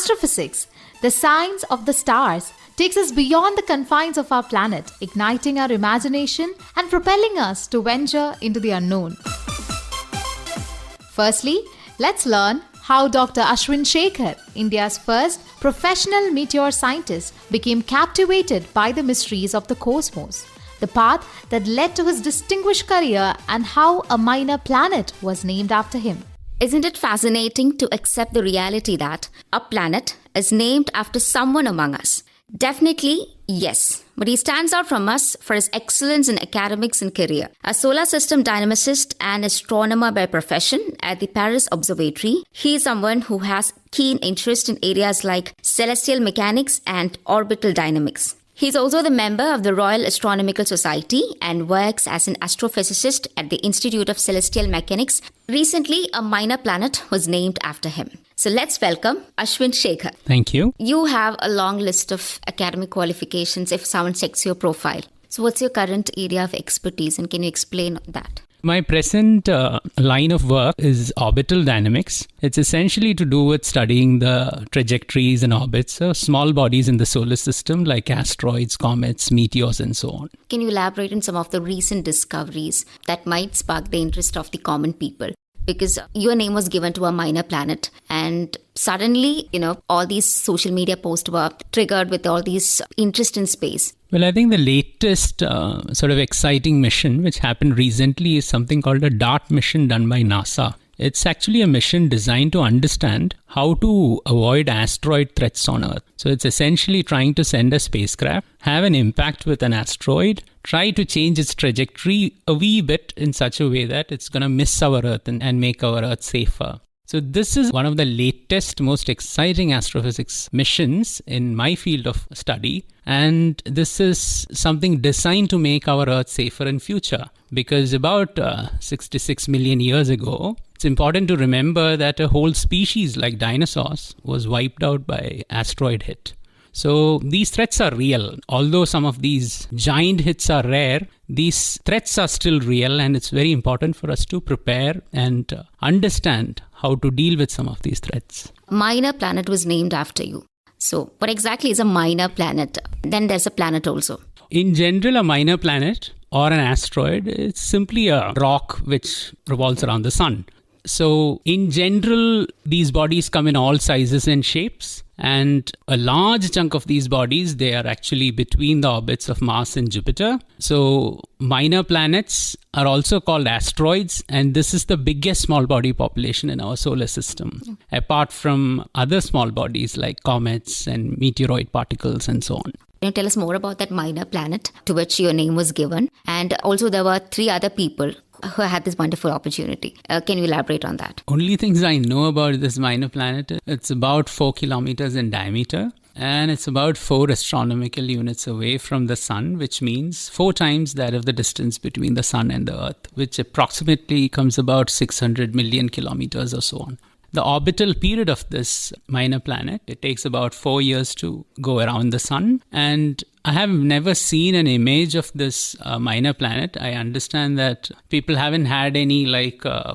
Astrophysics, the science of the stars, takes us beyond the confines of our planet, igniting our imagination and propelling us to venture into the unknown. Firstly, let's learn how Dr. Aswin Sekhar, India's first professional meteor scientist, became captivated by the mysteries of the cosmos, the path that led to his distinguished career, and how a minor planet was named after him. Isn't it fascinating to accept the reality that a planet is named after someone among us? Definitely, yes. But he stands out from us for his excellence in academics and career. A solar system dynamicist and astronomer by profession at the Paris Observatory, he is someone who has keen interest in areas like celestial mechanics and orbital dynamics. He is also the member of the Royal Astronomical Society and works as an astrophysicist at the Institute of Celestial Mechanics. Recently, a minor planet was named after him. So let's welcome Aswin Sekhar. Thank you. You have a long list of academic qualifications if someone checks your profile. So what's your current area of expertise, and can you explain that? My present line of work is orbital dynamics. It's essentially to do with studying the trajectories and orbits of small bodies in the solar system like asteroids, comets, meteors, and so on. Can you elaborate on some of the recent discoveries that might spark the interest of the common people? Because your name was given to a minor planet, and suddenly, all these social media posts were triggered with all these interest in space. Well, I think the latest sort of exciting mission which happened recently is something called a DART mission done by NASA. It's actually a mission designed to understand how to avoid asteroid threats on Earth. So it's essentially trying to send a spacecraft, have an impact with an asteroid, try to change its trajectory a wee bit in such a way that it's going to miss our Earth and make our Earth safer. So this is one of the latest, most exciting astrophysics missions in my field of study. And this is something designed to make our Earth safer in future. Because about 66 million years ago, it's important to remember that a whole species like dinosaurs was wiped out by asteroid hit. So these threats are real. Although some of these giant hits are rare, these threats are still real, and it's very important for us to prepare and understand how to deal with some of these threats. Minor planet was named after you. So what exactly is a minor planet? Then there's a planet also. In general, a minor planet or an asteroid is simply a rock which revolves around the sun. So in general, these bodies come in all sizes and shapes, and a large chunk of these bodies, they are actually between the orbits of Mars and Jupiter. So minor planets are also called asteroids, and this is the biggest small body population in our solar system, apart from other small bodies like comets and meteoroid particles and so on. Can you tell us more about that minor planet to which your name was given? And also there were 3 other people who had this wonderful opportunity. Can you elaborate on that? Only things I know about this minor planet, it's about 4 kilometers in diameter, and it's about 4 astronomical units away from the sun, which means 4 times that of the distance between the sun and the Earth, which approximately comes about 600 million kilometers or so on. The orbital period of this minor planet, it takes about 4 years to go around the sun, and I have never seen an image of this minor planet. I understand that people haven't had any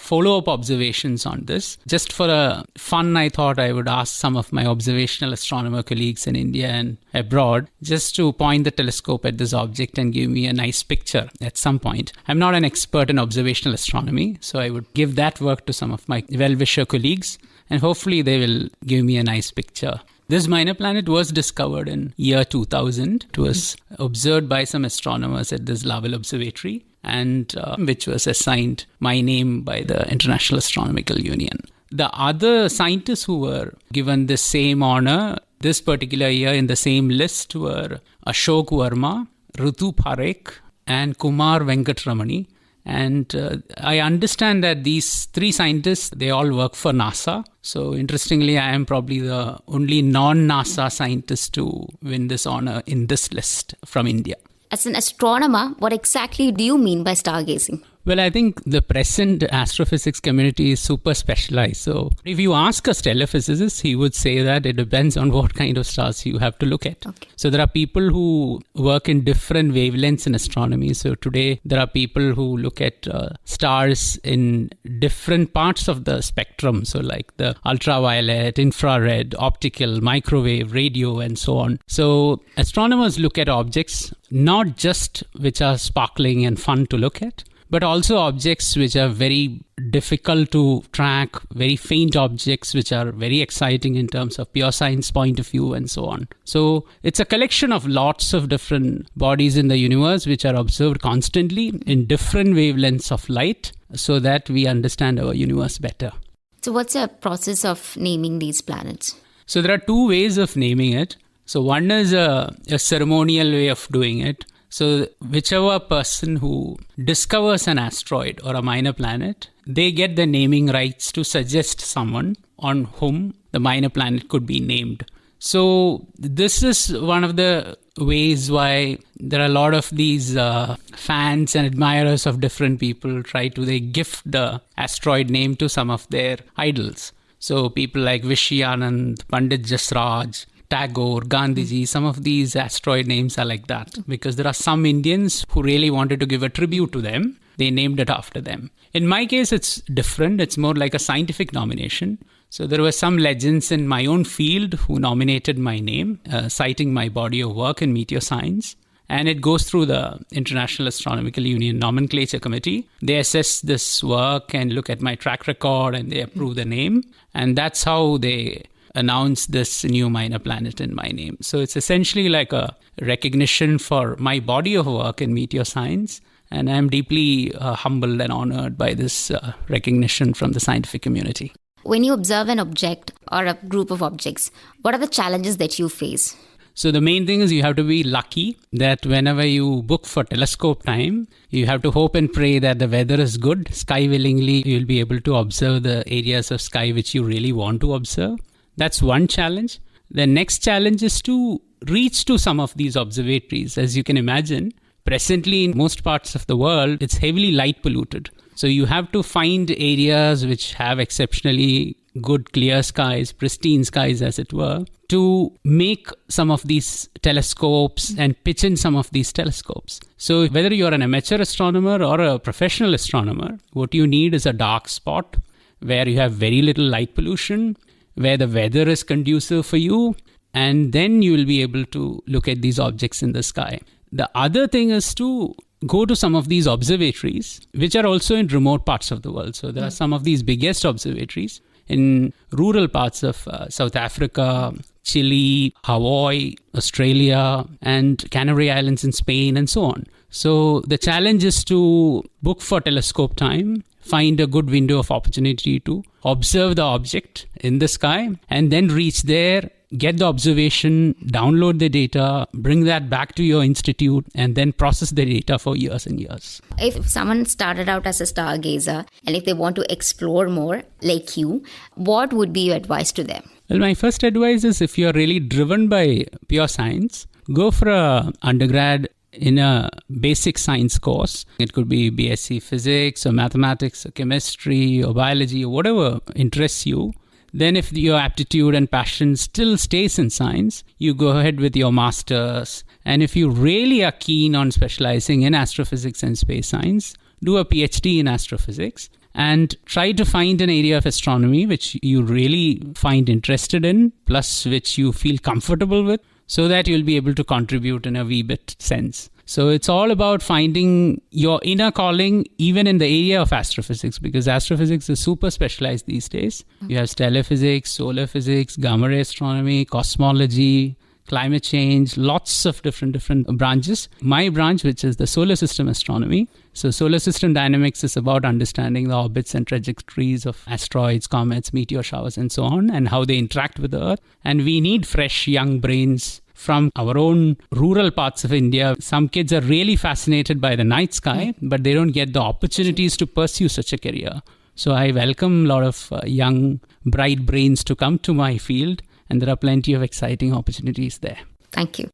follow-up observations on this. Just for fun, I thought I would ask some of my observational astronomer colleagues in India and abroad just to point the telescope at this object and give me a nice picture at some point. I'm not an expert in observational astronomy, so I would give that work to some of my well-wisher colleagues, and hopefully they will give me a nice picture. This minor planet was discovered in year 2000. It was observed by some astronomers at this Lowell Observatory, and which was assigned my name by the International Astronomical Union. The other scientists who were given the same honor this particular year in the same list were Ashok Verma, Ritu Parekh, and Kumar Venkatramani. And I understand that these 3 scientists, they all work for NASA. So interestingly, I am probably the only non-NASA scientist to win this honor in this list from India. As an astronomer, what exactly do you mean by stargazing? Well, I think the present astrophysics community is super specialized. So if you ask a stellar physicist, he would say that it depends on what kind of stars you have to look at. Okay. So there are people who work in different wavelengths in astronomy. So today there are people who look at stars in different parts of the spectrum. So like the ultraviolet, infrared, optical, microwave, radio, and so on. So astronomers look at objects not just which are sparkling and fun to look at, but also objects which are very difficult to track, very faint objects which are very exciting in terms of pure science point of view and so on. So it's a collection of lots of different bodies in the universe which are observed constantly in different wavelengths of light so that we understand our universe better. So what's the process of naming these planets? So there are two ways of naming it. So one is a ceremonial way of doing it. So whichever person who discovers an asteroid or a minor planet, they get the naming rights to suggest someone on whom the minor planet could be named. So this is one of the ways why there are a lot of these fans and admirers of different people they gift the asteroid name to some of their idols. So people like Vishy Anand, Pandit Jasraj, Tagore, Gandhiji, some of these asteroid names are like that because there are some Indians who really wanted to give a tribute to them. They named it after them. In my case, it's different. It's more like a scientific nomination. So there were some legends in my own field who nominated my name, citing my body of work in meteor science. And it goes through the International Astronomical Union Nomenclature Committee. They assess this work and look at my track record and they approve the name. And that's how they announce this new minor planet in my name. So it's essentially like a recognition for my body of work in meteor science. And I'm deeply humbled and honored by this recognition from the scientific community. When you observe an object or a group of objects, what are the challenges that you face? So the main thing is you have to be lucky that whenever you book for telescope time, you have to hope and pray that the weather is good. Sky willingly, you'll be able to observe the areas of sky which you really want to observe. That's one challenge. The next challenge is to reach to some of these observatories. As you can imagine, presently in most parts of the world, it's heavily light polluted. So you have to find areas which have exceptionally good clear skies, pristine skies as it were, to make some of these telescopes and pitch in some of these telescopes. So whether you're an amateur astronomer or a professional astronomer, what you need is a dark spot where you have very little light pollution, where the weather is conducive for you, and then you will be able to look at these objects in the sky. The other thing is to go to some of these observatories, which are also in remote parts of the world. So there are some of these biggest observatories in rural parts of South Africa, Chile, Hawaii, Australia, and Canary Islands in Spain, and so on. So the challenge is to book for telescope time, find a good window of opportunity to observe the object in the sky, and then reach there, get the observation, download the data, bring that back to your institute, and then process the data for years and years. If someone started out as a stargazer and if they want to explore more like you, what would be your advice to them? Well, my first advice is if you're really driven by pure science, go for an undergrad in a basic science course. It could be BSc physics or mathematics or chemistry or biology or whatever interests you. Then if your aptitude and passion still stays in science, you go ahead with your master's. And if you really are keen on specializing in astrophysics and space science, do a PhD in astrophysics and try to find an area of astronomy which you really find interested in, plus which you feel comfortable with, so that you'll be able to contribute in a wee bit sense. So it's all about finding your inner calling, even in the area of astrophysics, because astrophysics is super specialized these days. You have stellar physics, solar physics, gamma ray astronomy, cosmology, climate change, lots of different branches. My branch, which is the solar system astronomy. So solar system dynamics is about understanding the orbits and trajectories of asteroids, comets, meteor showers, and so on, and how they interact with the Earth. And we need fresh, young brains from our own rural parts of India. Some kids are really fascinated by the night sky, but they don't get the opportunities to pursue such a career. So I welcome a lot of young, bright brains to come to my field, and there are plenty of exciting opportunities there. Thank you.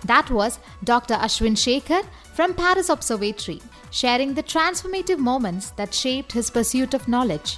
That was Dr. Aswin Sekhar, from Paris Observatory, sharing the transformative moments that shaped his pursuit of knowledge.